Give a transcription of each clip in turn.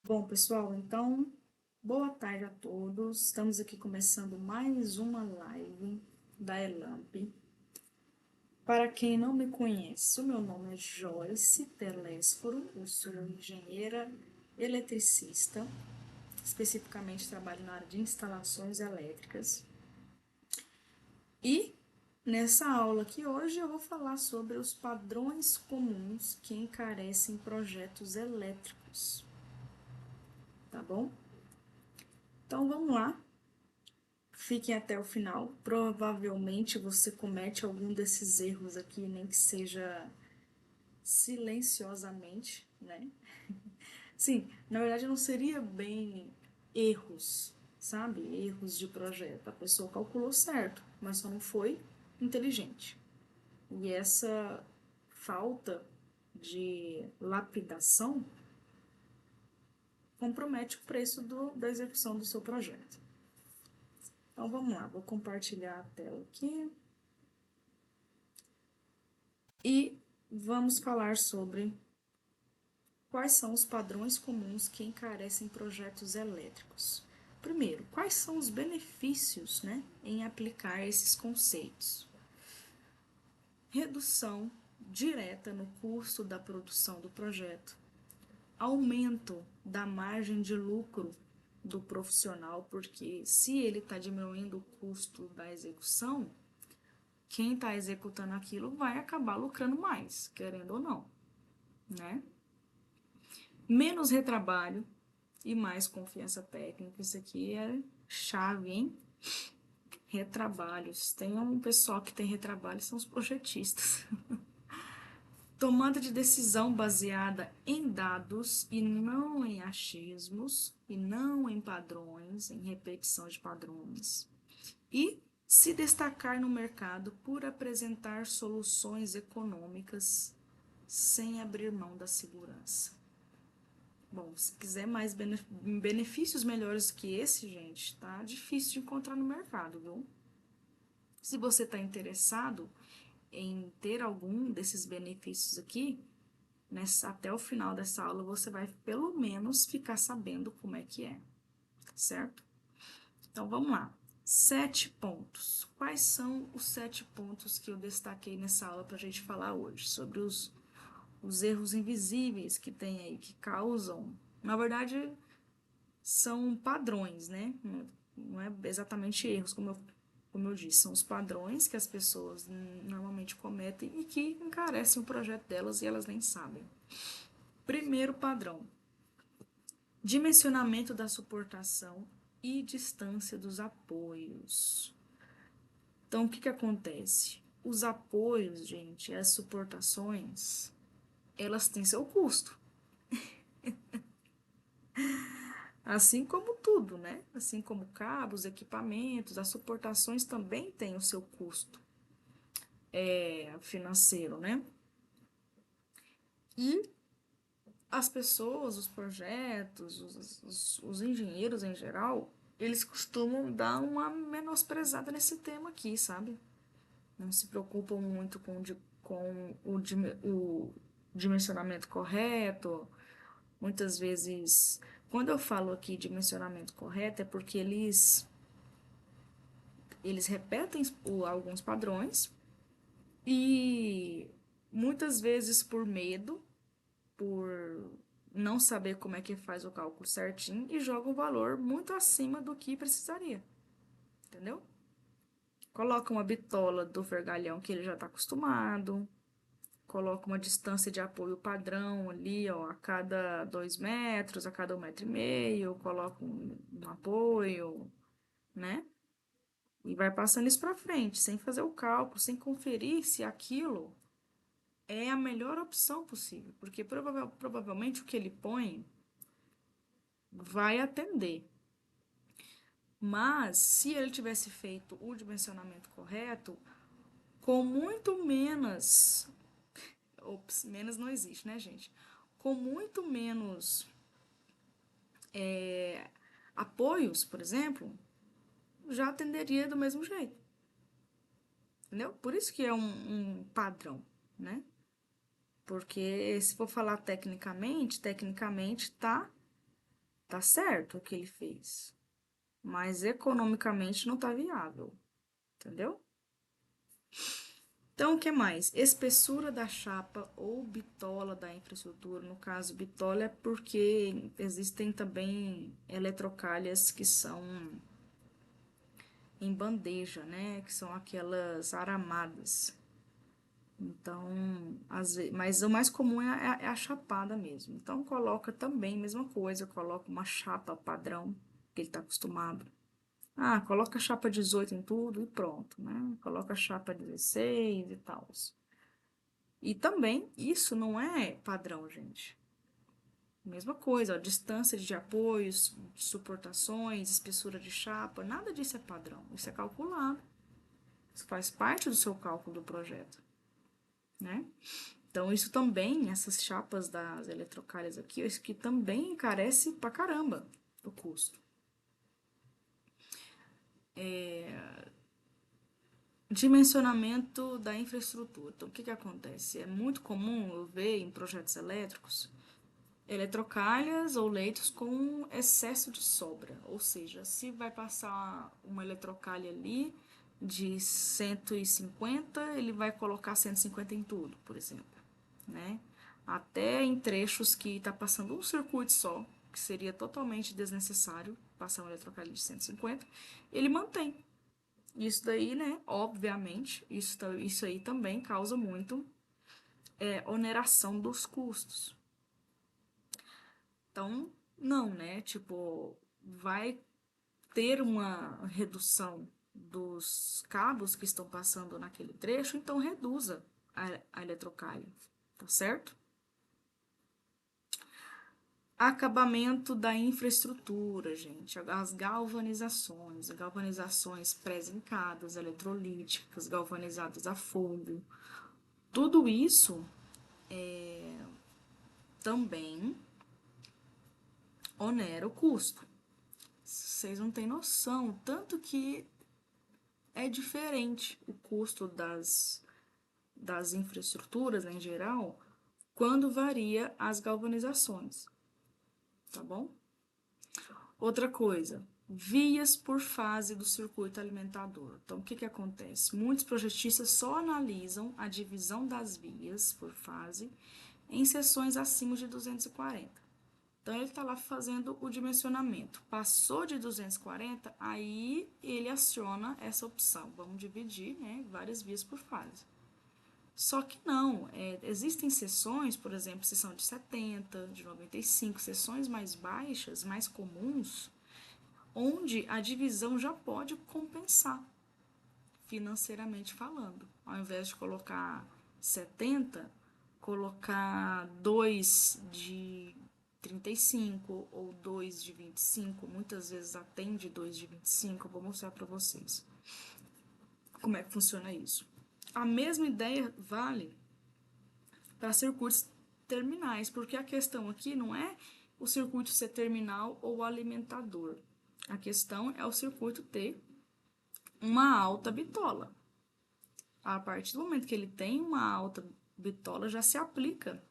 Bom, pessoal, então, boa tarde a todos. Estamos aqui começando mais uma live da Elamp. Para quem não me conhece, o meu nome é Joyce Telésforo, eu sou engenheira eletricista, especificamente trabalho na área de instalações elétricas. E nessa aula aqui hoje eu vou falar sobre os padrões comuns que encarecem projetos elétricos, tá bom? Então vamos lá. Fiquem até o final. Provavelmente você comete algum desses erros aqui, nem que seja silenciosamente, né? Sim, na verdade não seria bem erros, sabe? Erros de projeto. A pessoa calculou certo, mas só não foi inteligente. E essa falta de lapidação compromete o preço da execução do seu projeto. Então vamos lá, vou compartilhar a tela aqui. E vamos falar sobre quais são os padrões comuns que encarecem projetos elétricos. Primeiro, quais são os benefícios, né, em aplicar esses conceitos? Redução direta no custo da produção do projeto, aumento da margem de lucro do profissional, porque se ele está diminuindo o custo da execução, quem está executando aquilo vai acabar lucrando mais, querendo ou não, né? Menos retrabalho e mais confiança técnica. Isso aqui é chave, hein? Retrabalhos. Tem um pessoal que tem retrabalho, são os projetistas. Tomada de decisão baseada em dados e não em achismos, e não em padrões, em repetição de padrões. E se destacar no mercado por apresentar soluções econômicas sem abrir mão da segurança. Bom, se quiser mais benefícios melhores que esse, gente, tá difícil de encontrar no mercado, viu? Se você está interessado em ter algum desses benefícios aqui, até o final dessa aula você vai pelo menos ficar sabendo como é que é, certo? Então vamos lá. 7 pontos. Quais são os 7 pontos que eu destaquei nessa aula para a gente falar hoje? Sobre os erros invisíveis que tem aí, que causam. Na verdade, são padrões, né? Não é exatamente erros, como eu disse, são os padrões que as pessoas normalmente cometem e que encarecem o projeto delas e elas nem sabem. Primeiro padrão: dimensionamento da suportação e distância dos apoios. Então, o que acontece? Os apoios, gente, as suportações, elas têm seu custo. Assim como tudo, né? Assim como cabos, equipamentos, as suportações também têm o seu custo financeiro, né? E as pessoas, os projetos, os engenheiros em geral, eles costumam dar uma menosprezada nesse tema aqui, sabe? Não se preocupam muito com o dimensionamento correto. Muitas vezes, quando eu falo aqui dimensionamento correto, é porque eles repetem alguns padrões e muitas vezes por medo, por não saber como é que faz o cálculo certinho e joga um valor muito acima do que precisaria, entendeu? Coloca uma bitola do vergalhão que ele já está acostumado, coloca uma distância de apoio padrão ali, ó, a cada 2 metros, a cada 1,5 metro, coloca um apoio, né? E vai passando isso para frente, sem fazer o cálculo, sem conferir se aquilo é a melhor opção possível, porque provavelmente o que ele põe vai atender. Mas se ele tivesse feito o dimensionamento correto, com muito menos. Ops, menos não existe, né, gente? Com muito menos apoios, por exemplo, já atenderia do mesmo jeito. Entendeu? Por isso que é um padrão, né? Porque se for falar tecnicamente tá Tá certo o que ele fez, mas economicamente não tá viável, entendeu? Então, o que mais? Espessura da chapa ou bitola da infraestrutura. No caso, bitola é porque existem também eletrocalhas que são em bandeja, né? Que são aquelas aramadas. Então, mas o mais comum é a chapada mesmo. Então, coloca também, mesma coisa, coloca uma chapa padrão, que ele está acostumado. Ah, coloca a chapa 18 em tudo e pronto, né? Coloca a chapa 16 e tal. E também, isso não é padrão, gente. Mesma coisa, ó, distância de apoios, suportações, espessura de chapa, nada disso é padrão. Isso é calculado. Isso faz parte do seu cálculo do projeto, né? Então, isso também, essas chapas das eletrocalhas aqui, isso aqui também encarece pra caramba o custo. Dimensionamento da infraestrutura. Então, o que que acontece? É muito comum eu ver em projetos elétricos eletrocalhas ou leitos com excesso de sobra. Ou seja, se vai passar uma eletrocalha ali de 150, ele vai colocar 150 em tudo, por exemplo, né? Até em trechos que está passando um circuito só, que seria totalmente desnecessário passar uma eletrocalha de 150, ele mantém. Isso daí, né? Obviamente, isso aí também causa muito oneração dos custos. Então, não, né? Tipo, vai ter uma redução dos cabos que estão passando naquele trecho, então reduza a eletrocalha, tá certo? Acabamento da infraestrutura, gente. As galvanizações pré-zincadas, eletrolíticas, galvanizadas a fogo. Tudo isso também onera o custo. Vocês não têm noção, tanto que é diferente o custo das infraestruturas em geral quando varia as galvanizações, tá bom? Outra coisa, vias por fase do circuito alimentador. Então, o que que acontece? Muitos projetistas só analisam a divisão das vias por fase em seções acima de 240. Então, ele está lá fazendo o dimensionamento. Passou de 240, aí ele aciona essa opção. Vamos dividir, né, várias vias por fase. Só que não, existem seções, por exemplo, seção de 70, de 95, seções mais baixas, mais comuns, onde a divisão já pode compensar, financeiramente falando. Ao invés de colocar 70, colocar 2 de 35 ou 2 de 25, muitas vezes atende 2 de 25, eu vou mostrar para vocês como é que funciona isso. A mesma ideia vale para circuitos terminais, porque a questão aqui não é o circuito ser terminal ou alimentador. A questão é o circuito ter uma alta bitola. A partir do momento que ele tem uma alta bitola, já se aplica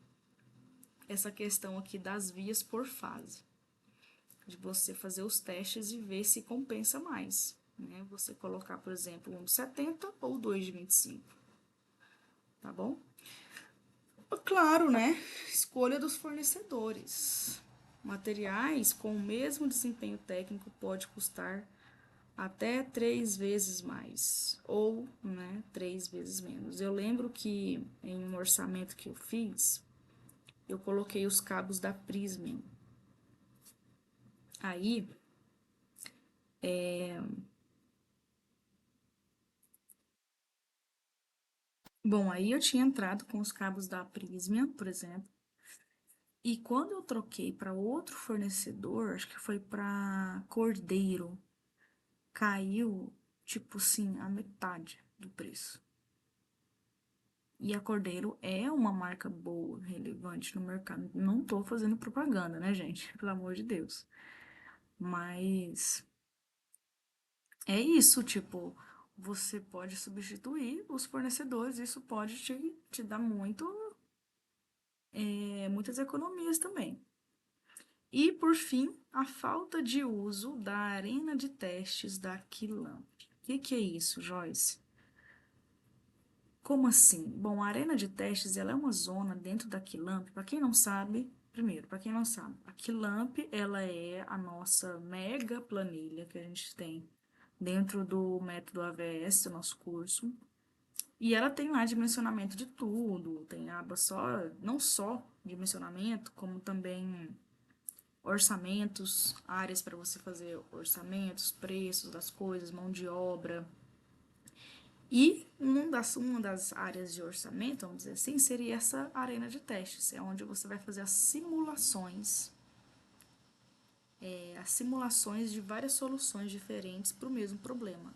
essa questão aqui das vias por fase. De você fazer os testes e ver se compensa mais, né? Você colocar, por exemplo, um de 70 ou dois de 25, tá bom? Claro, né? Escolha dos fornecedores. Materiais com o mesmo desempenho técnico pode custar até 3 vezes mais, ou, né, 3 vezes menos. Eu lembro que em um orçamento que eu fiz, eu coloquei os cabos da Prismium. Aí, bom, aí eu tinha entrado com os cabos da Prismium, por exemplo, e quando eu troquei para outro fornecedor, acho que foi para Cordeiro, caiu, tipo assim, a metade do preço. E a Cordeiro é uma marca boa, relevante no mercado. Não tô fazendo propaganda, né, gente? Pelo amor de Deus. Mas é isso, tipo, você pode substituir os fornecedores, isso pode te dar muitas economias também. E, por fim, a falta de uso da arena de testes da Quilamp. O que é isso, Joyce? Como assim? Bom, a arena de testes ela é uma zona dentro da Quilamp. Para quem não sabe, primeiro, para quem não sabe, a Quilamp ela é a nossa mega planilha que a gente tem dentro do método AVS, do nosso curso. E ela tem lá dimensionamento de tudo, tem aba só, não só dimensionamento, como também orçamentos, áreas para você fazer orçamentos, preços das coisas, mão de obra. E uma das áreas de orçamento, vamos dizer assim, seria essa arena de testes, é onde você vai fazer as simulações de várias soluções diferentes para o mesmo problema.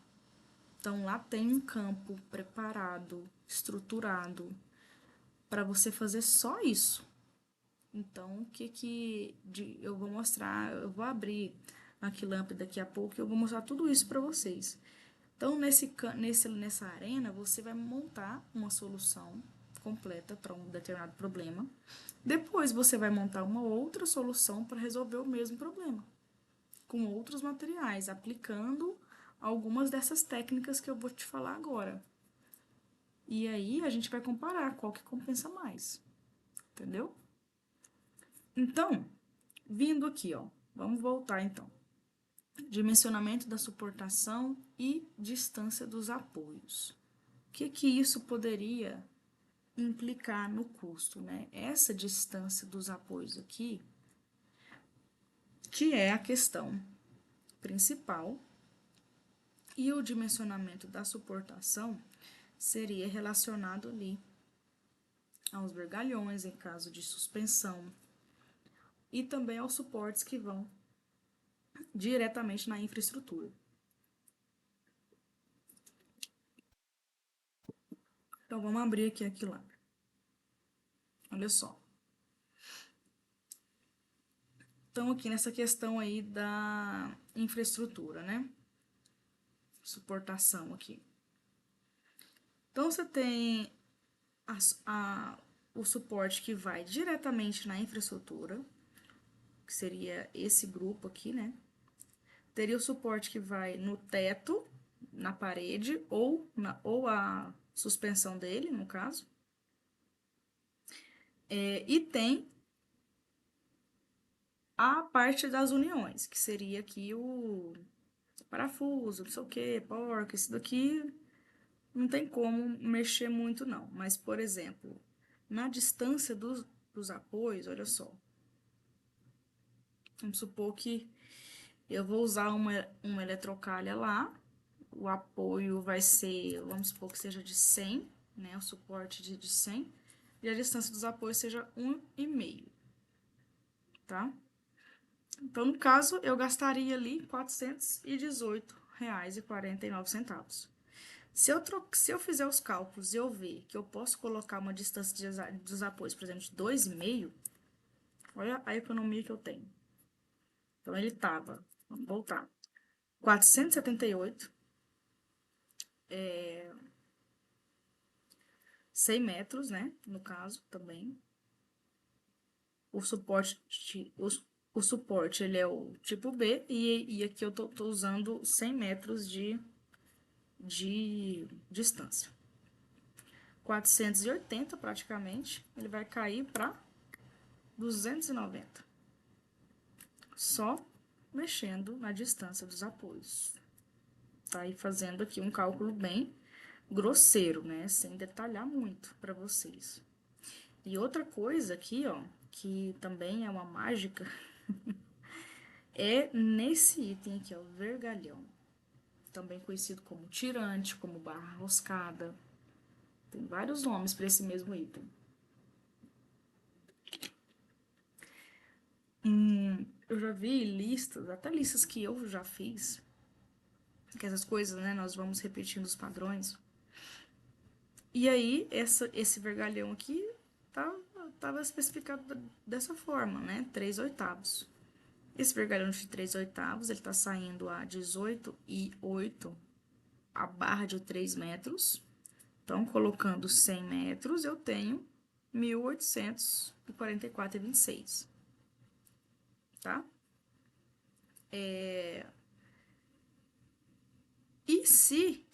Então lá tem um campo preparado, estruturado, para você fazer só isso. Então, o que eu vou mostrar, eu vou abrir a Quilamp daqui a pouco e eu vou mostrar tudo isso para vocês. Então, nessa arena, você vai montar uma solução completa para um determinado problema. Depois, você vai montar uma outra solução para resolver o mesmo problema, com outros materiais, aplicando algumas dessas técnicas que eu vou te falar agora. E aí, a gente vai comparar qual que compensa mais, entendeu? Então, vindo aqui, ó, vamos voltar então. Dimensionamento da suportação e distância dos apoios. O que isso poderia implicar no custo, né? Essa distância dos apoios aqui, que é a questão principal, e o dimensionamento da suportação seria relacionado ali aos vergalhões em caso de suspensão e também aos suportes que vão diretamente na infraestrutura. Então, vamos abrir aqui a Quilamp. Olha só. Então, aqui nessa questão aí da infraestrutura, né? Suportação aqui. Então, você tem o suporte que vai diretamente na infraestrutura, que seria esse grupo aqui, né? Teria o suporte que vai no teto, na parede, ou a suspensão dele, no caso. E tem a parte das uniões, que seria aqui o parafuso, não sei o que, porca, isso daqui não tem como mexer muito não. Mas, por exemplo, na distância dos apoios, olha só. Vamos supor que eu vou usar uma eletrocalha lá, o apoio vai ser, vamos supor que seja de 100, né, o suporte de 100, e a distância dos apoios seja 1,5, tá? Então, no caso, eu gastaria ali R$ 418,49. Se eu fizer os cálculos e eu ver que eu posso colocar uma distância dos apoios, por exemplo, de 2,5, olha a economia que eu tenho. Então, ele estava, vamos voltar, 478, 100 metros, né, no caso, também. O suporte, ele é o tipo B, e aqui eu tô usando 100 metros de distância. 480 praticamente, ele vai cair para 290. Só mexendo na distância dos apoios. Tá aí fazendo aqui um cálculo bem grosseiro, né? Sem detalhar muito para vocês. E outra coisa aqui, ó, que também é uma mágica, é nesse item aqui, ó, vergalhão. Também conhecido como tirante, como barra roscada. Tem vários nomes para esse mesmo item. Eu já vi listas, até listas que eu já fiz, que essas coisas, né, nós vamos repetindo os padrões. E aí, esse vergalhão aqui tava especificado dessa forma, né, 3/8. Esse vergalhão de 3/8, ele tá saindo a 18,8 a barra de 3 metros. Então, colocando 100 metros, eu tenho 1.844,26, tá? E se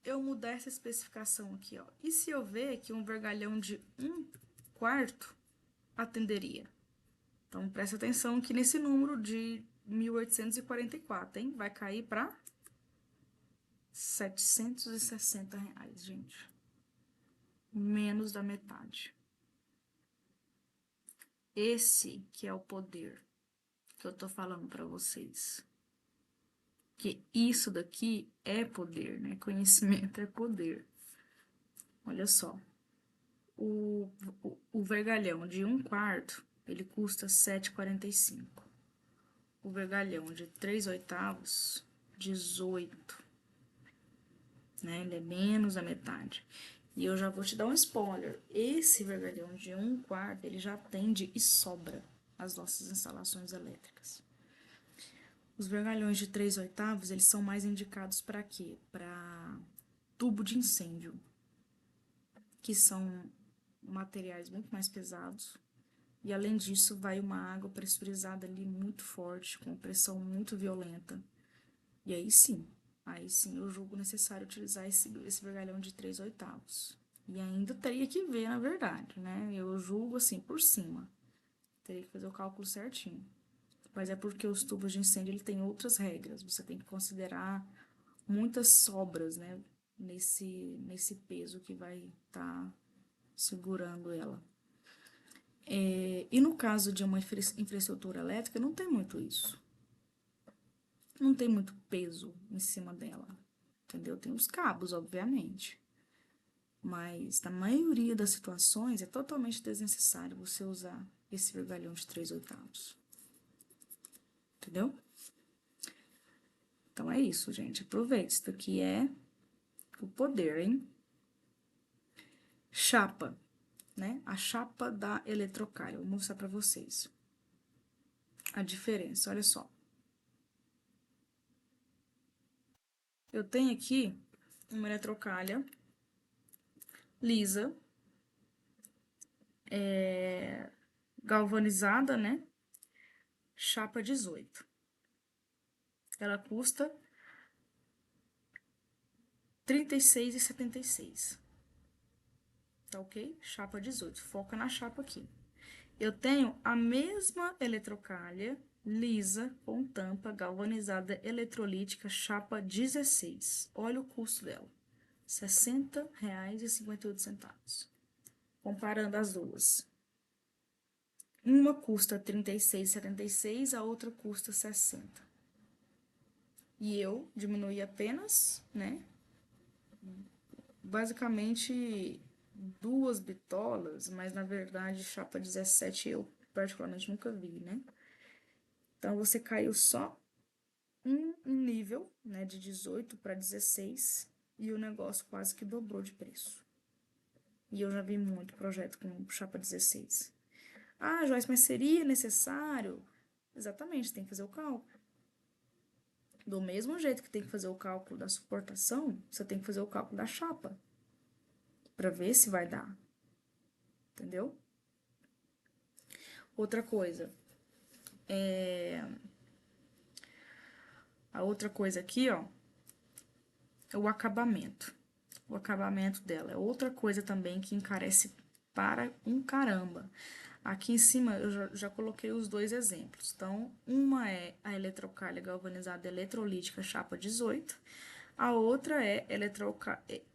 eu mudar essa especificação aqui, ó? E se eu ver que um vergalhão de 1/4 atenderia? Então, presta atenção aqui nesse número de 1.844, hein? Vai cair para R$ 760, gente. Menos da metade. Esse que é o poder que eu tô falando para vocês. Que isso daqui é poder, né? Conhecimento é poder. Olha só. O vergalhão de 1/4, ele custa R$ 7,45. O vergalhão de 3/8, 18. Né? Ele é menos da metade. E eu já vou te dar um spoiler. Esse vergalhão de 1/4, ele já atende e sobra as nossas instalações elétricas. Os vergalhões de 3/8, eles são mais indicados para quê? Para tubo de incêndio, que são materiais muito mais pesados. E além disso, vai uma água pressurizada ali muito forte, com pressão muito violenta. E aí sim eu julgo necessário utilizar esse vergalhão de 3/8. E ainda teria que ver, na verdade, né? Eu julgo assim, por cima. Teria que fazer o cálculo certinho. Mas é porque os tubos de incêndio, ele tem outras regras. Você tem que considerar muitas sobras, né? Nesse peso que vai estar segurando ela. E no caso de uma infraestrutura elétrica, não tem muito isso. Não tem muito peso em cima dela, entendeu? Tem os cabos, obviamente. Mas na maioria das situações é totalmente desnecessário você usar esse vergalhão de 3/8. Entendeu? Então é isso, gente. Aproveite. Isso daqui é o poder, hein? Chapa, né? A chapa da eletrocalha. Vou mostrar pra vocês a diferença. Olha só. Eu tenho aqui uma eletrocalha lisa, galvanizada, né? Chapa 18. Ela custa R$ 36,76. Tá ok? Chapa 18. Foca na chapa aqui. Eu tenho a mesma eletrocalha lisa com tampa galvanizada eletrolítica chapa 16. Olha o custo dela. R$ 60,58. Comparando as duas. Uma custa R$ 36,76, a outra custa 60. E eu diminui apenas, né? Basicamente 2 bitolas, mas na verdade chapa 17 eu particularmente nunca vi, né? Então você caiu só um nível, né, de 18 para 16 e o negócio quase que dobrou de preço. E eu já vi muito projeto com chapa 16. Ah, Joyce, mas seria necessário? Exatamente, tem que fazer o cálculo. Do mesmo jeito que tem que fazer o cálculo da suportação, você tem que fazer o cálculo da chapa para ver se vai dar. Entendeu? Outra coisa, a outra coisa aqui, ó, é o acabamento. O acabamento dela é outra coisa também que encarece para um caramba. Aqui em cima eu já coloquei os dois exemplos. Então, uma é a eletrocalha galvanizada eletrolítica chapa 18, a outra é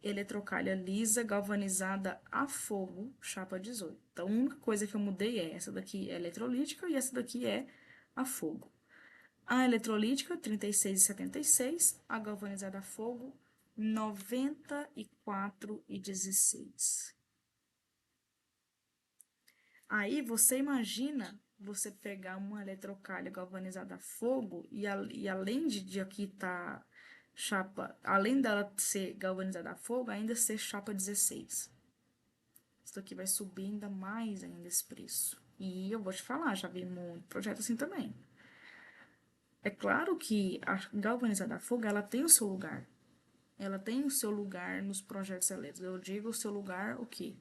eletrocalha lisa galvanizada a fogo chapa 18. Então, a única coisa que eu mudei é essa daqui é eletrolítica e essa daqui é a fogo. A eletrolítica, 36,76, a galvanizada a fogo, 94,16. Aí você imagina você pegar uma eletrocalha galvanizada a fogo e além de aqui tá chapa, além dela ser galvanizada a fogo, ainda ser chapa 16. Isso aqui vai subir ainda mais ainda esse preço. E eu vou te falar, já vi muito projeto assim também. É claro que a galvanizada a fogo, ela tem o seu lugar. Ela tem o seu lugar nos projetos elétricos. Eu digo o seu lugar, o quê?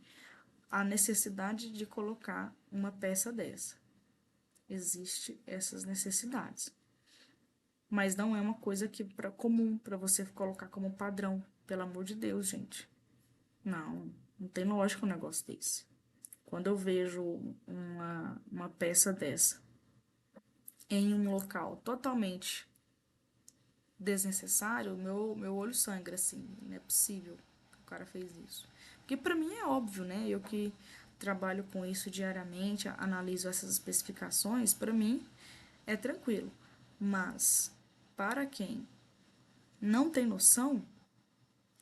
A necessidade de colocar uma peça dessa. Existe essas necessidades. Mas não é uma coisa que comum para você colocar como padrão. Pelo amor de Deus, gente. Não, não tem lógica um negócio desse. Quando eu vejo uma peça dessa em um local totalmente desnecessário, meu olho sangra, assim. Não é possível que o cara fez isso. Porque pra mim é óbvio, né? Eu que trabalho com isso diariamente, analiso essas especificações, pra mim é tranquilo. Mas para quem não tem noção,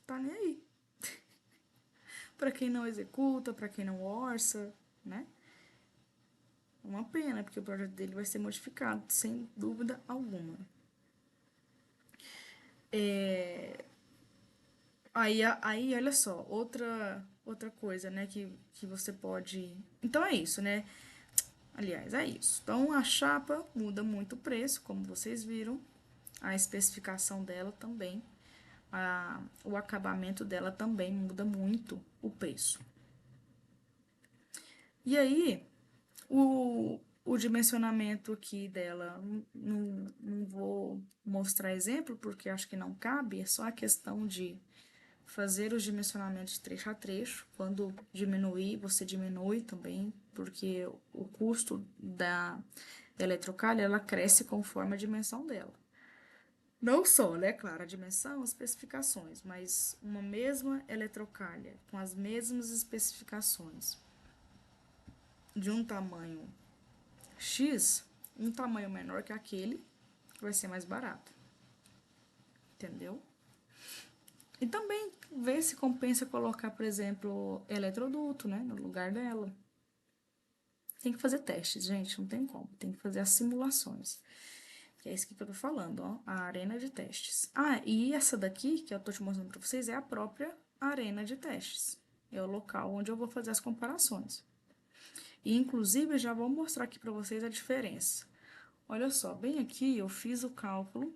tá nem aí. Pra quem não executa, pra quem não orça, né? Uma pena, porque o projeto dele vai ser modificado, sem dúvida alguma. Aí, olha só, outra coisa, né, que você pode... Então, é isso, né? Aliás, é isso. Então, a chapa muda muito o preço, como vocês viram. A especificação dela também. O acabamento dela também muda muito o preço. E aí, o dimensionamento aqui dela, não vou mostrar exemplo, porque acho que não cabe, é só a questão de fazer os dimensionamentos trecho a trecho. Quando diminuir, você diminui também, porque o custo da eletrocalha, ela cresce conforme a dimensão dela. Não só, né, claro, a dimensão, as especificações, mas uma mesma eletrocalha, com as mesmas especificações, de um tamanho X, um tamanho menor que aquele, vai ser mais barato. Entendeu? E também ver se compensa colocar, por exemplo, eletroduto, né, no lugar dela. Tem que fazer testes, gente, não tem como. Tem que fazer as simulações. Que é isso que eu tô falando, ó, a arena de testes. Ah, e essa daqui, que eu tô te mostrando pra vocês, é a própria arena de testes. É o local onde eu vou fazer as comparações. E, inclusive, já vou mostrar aqui pra vocês a diferença. Olha só, bem aqui eu fiz o cálculo,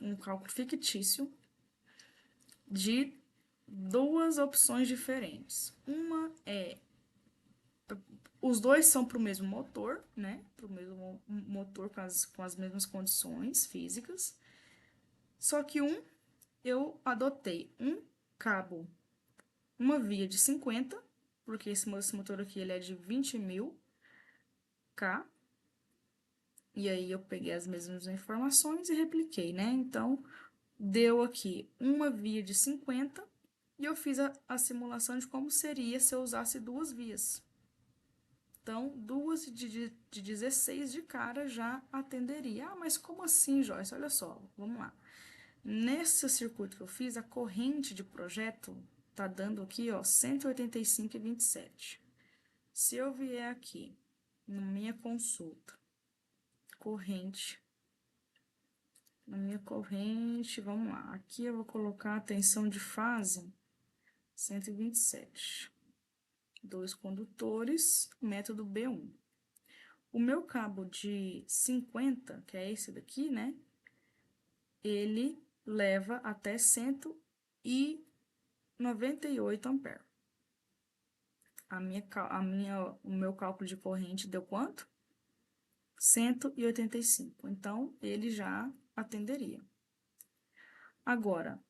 um cálculo fictício de duas opções diferentes. Uma é os dois são para o mesmo motor, né? Para o mesmo motor com as mesmas condições físicas. Só que eu adotei um cabo, uma via de 50, porque esse motor aqui ele é de 20.000 K. E aí eu peguei as mesmas informações e repliquei, né? Então, deu aqui uma via de 50 e eu fiz a simulação de como seria se eu usasse duas vias. Então, duas de 16 de cara já atenderia. Ah, mas como assim, Joyce? Olha só, vamos lá. Nesse circuito que eu fiz, a corrente de projeto tá dando aqui, ó, 185,27. Se eu vier aqui, na minha consulta, corrente, na minha corrente, vamos lá. Aqui eu vou colocar a tensão de fase 127. Dois condutores, método B1. O meu cabo de 50, que é esse daqui, né? Ele leva até 198 amperes. O meu cálculo de corrente deu quanto? 185. Então, ele já atenderia. Agora,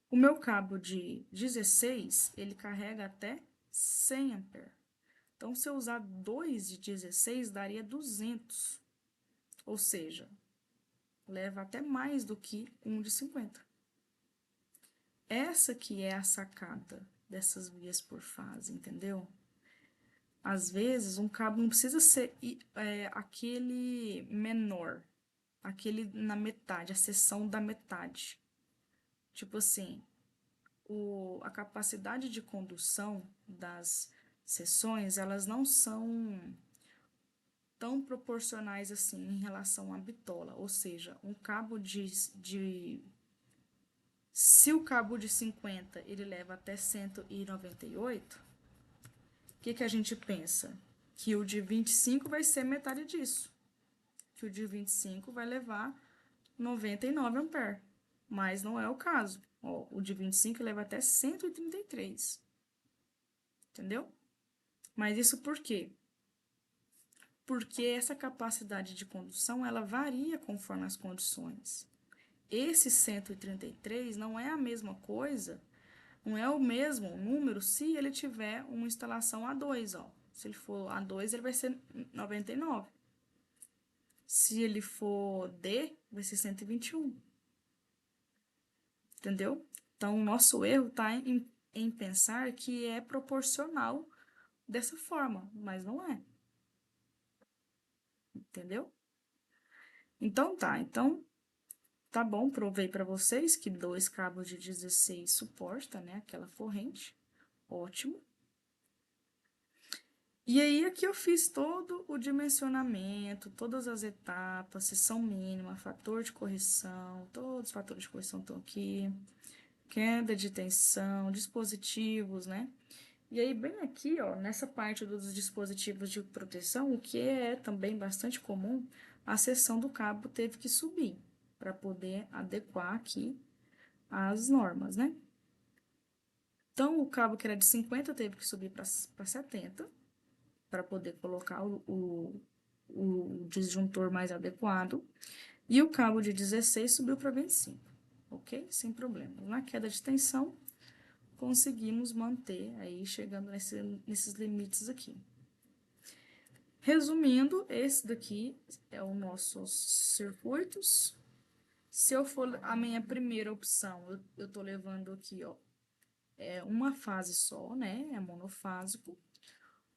o meu cabo de 16, ele carrega até 100 amperes. Então, se eu usar dois de 16, daria 200. Ou seja, leva até mais do que um de 50. Essa que é a sacada dessas vias por fase, entendeu? Às vezes, um cabo não precisa ser aquele menor, aquele na metade, a seção da metade. Tipo assim, a capacidade de condução das seções, elas não são tão proporcionais assim em relação à bitola. Ou seja, um cabo se o cabo de 50 ele leva até 198, o que a gente pensa? Que o de 25 vai ser metade disso. Que o de 25 vai levar 99 amperes. Mas não é o caso. Ó, o de 25 leva até 133. Entendeu? Mas isso por quê? porque essa capacidade de condução, ela varia conforme as condições. Esse 133 não é a mesma coisa, não é o mesmo número se ele tiver uma instalação A2, ó. Se ele for A2, ele vai ser 99. Se ele for D, vai ser 121. Entendeu? Então, o nosso erro está em pensar que é proporcional dessa forma, mas não é. Entendeu? Então, tá bom, provei para vocês que 2 cabos de 16 suporta, né, aquela corrente. Ótimo. E aí, aqui eu fiz todo o dimensionamento, todas as etapas, seção mínima, fator de correção, todos os fatores de correção estão aqui, queda de tensão, dispositivos, né? E aí, bem aqui, ó, nessa parte dos dispositivos de proteção, o que é também bastante comum, a seção do cabo teve que subir para poder adequar aqui as normas, né? Então, o cabo que era de 50 teve que subir para 70, para poder colocar o disjuntor mais adequado. E o cabo de 16 subiu para 25, ok? Sem problema. Na queda de tensão, conseguimos manter aí, chegando nesses limites aqui. Resumindo, esse daqui é o nossos circuitos. Se eu for a minha primeira opção, eu tô levando aqui, ó, uma fase só, né? É monofásico.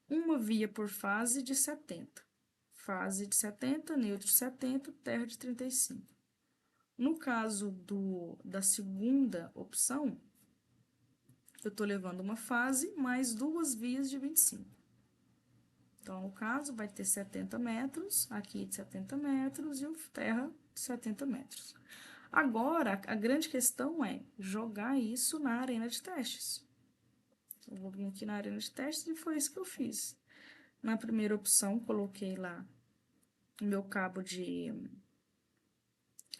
Uma via por fase de 70. Fase de 70, neutro de 70, terra de 35. No caso da segunda opção, eu tô levando uma fase mais 2 vias de 25. Então, no caso, vai ter 70 metros, aqui de 70 metros e o terra de 70 metros. Agora, a grande questão é jogar isso na arena de testes. Eu vou vir aqui na arena de testes e foi isso que eu fiz. Na primeira opção, coloquei lá o meu cabo de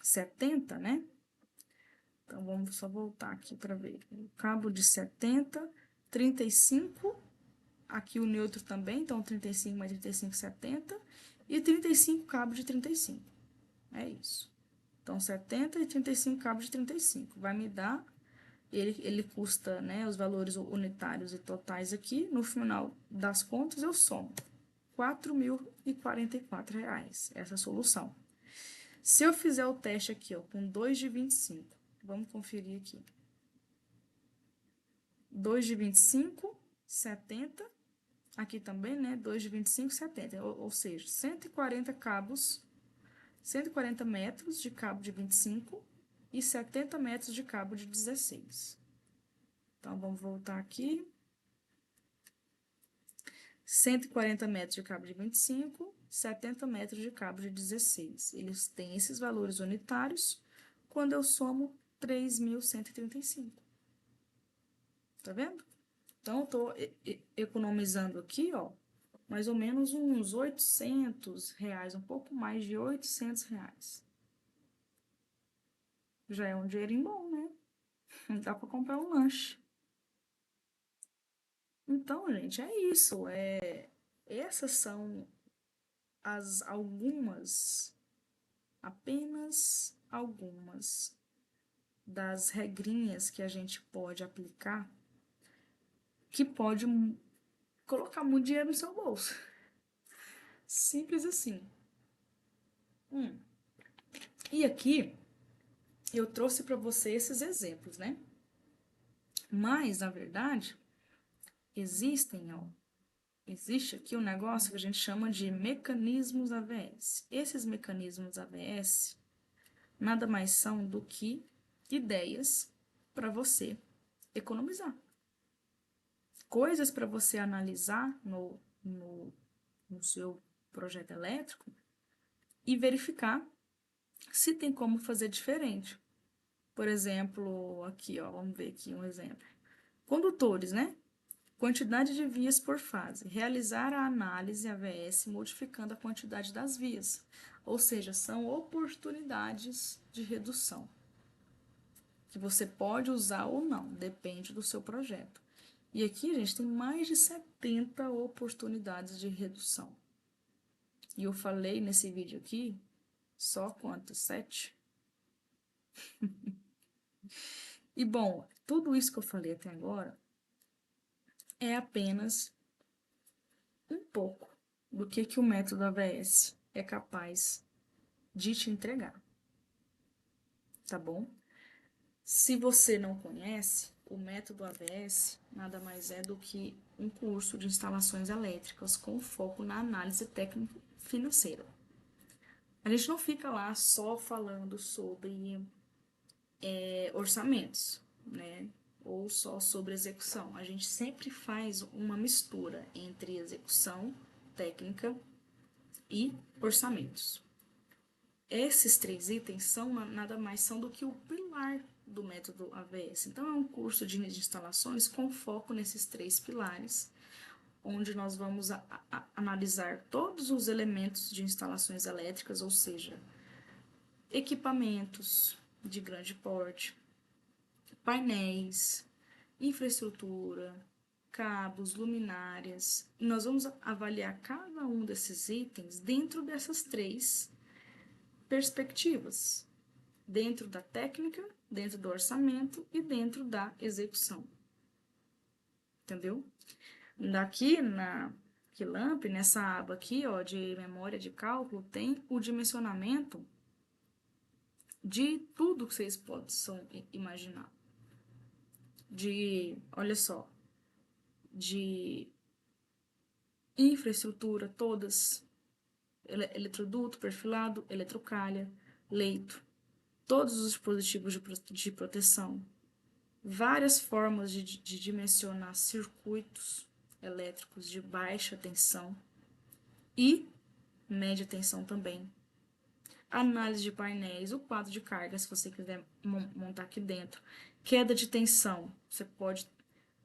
70, né? Então, vamos só voltar aqui para ver. O cabo de 70, 35, aqui o neutro também, então 35 mais 35, 70, e 35 cabo de 35. É isso. Então, 70 e 35 cabos de 35. Vai me dar, ele custa, né, os valores unitários e totais aqui. No final das contas, eu somo. R$ 4.044, essa solução. Se eu fizer o teste aqui, ó, com 2 de 25, vamos conferir aqui. 2 de 25, 70. Aqui também, né, 2 de 25, 70. Ou seja, 140 cabos, 140 metros de cabo de 25 e 70 metros de cabo de 16. Então, vamos voltar aqui. 140 metros de cabo de 25, 70 metros de cabo de 16. Eles têm esses valores unitários quando eu somo 3.135. Tá vendo? Então, eu tô economizando aqui, ó, mais ou menos uns R$ 800, um pouco mais de R$ 800. Já é um dinheirinho bom, né? Dá para comprar um lanche. Então, gente, é isso. Essas são apenas algumas das regrinhas que a gente pode aplicar, que pode colocar muito dinheiro no seu bolso. Simples assim. E aqui eu trouxe para você esses exemplos, né? Mas, na verdade, existe aqui um negócio que a gente chama de mecanismos AVS. Esses mecanismos AVS nada mais são do que ideias para você economizar. Coisas para você analisar no seu projeto elétrico e verificar se tem como fazer diferente. Por exemplo, aqui, ó, vamos ver aqui um exemplo. Condutores, né? Quantidade de vias por fase. Realizar a análise AVS modificando a quantidade das vias. Ou seja, são oportunidades de redução que você pode usar ou não, depende do seu projeto. E aqui, gente, tem mais de 70 oportunidades de redução. E eu falei nesse vídeo aqui, só quantos? 7? E bom, tudo isso que eu falei até agora é apenas um pouco do que o método AVS é capaz de te entregar, tá bom? Se você não conhece, o método AVS nada mais é do que um curso de instalações elétricas com foco na análise técnico-financeira. A gente não fica lá só falando sobre orçamentos, né? Ou só sobre execução. A gente sempre faz uma mistura entre execução técnica e orçamentos. Esses 3 itens são nada mais são do que o pilar do método AVS. Então, é um curso de instalações com foco nesses 3 pilares, onde nós vamos analisar todos os elementos de instalações elétricas, ou seja, equipamentos de grande porte, painéis, infraestrutura, cabos, luminárias. E nós vamos avaliar cada um desses itens dentro dessas 3 perspectivas, dentro da técnica, dentro do orçamento e dentro da execução. Entendeu? Daqui na Qilamp, nessa aba aqui, ó, de memória de cálculo, tem o dimensionamento de tudo que vocês possam imaginar. Olha só, de infraestrutura, todas, eletroduto, perfilado, eletrocalha, leito, todos os dispositivos de proteção, várias formas de dimensionar circuitos elétricos de baixa tensão e média tensão também. Análise de painéis, o quadro de carga, se você quiser montar aqui dentro. Queda de tensão, você pode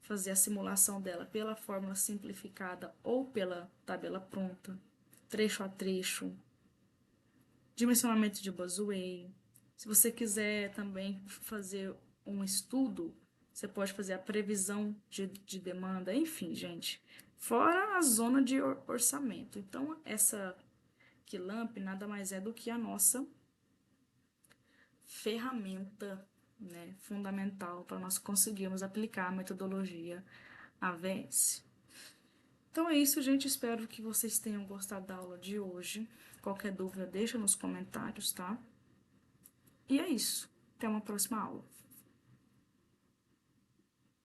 fazer a simulação dela pela fórmula simplificada ou pela tabela pronta, trecho a trecho. Dimensionamento de Boswell. Se você quiser também fazer um estudo, você pode fazer a previsão de demanda, enfim, gente. Fora a zona de orçamento. Então, essa Qilamp nada mais é do que a nossa ferramenta, né, fundamental para nós conseguirmos aplicar a metodologia AVS. Então é isso, gente. Espero que vocês tenham gostado da aula de hoje. Qualquer dúvida, deixa nos comentários, tá? E é isso. Até uma próxima aula.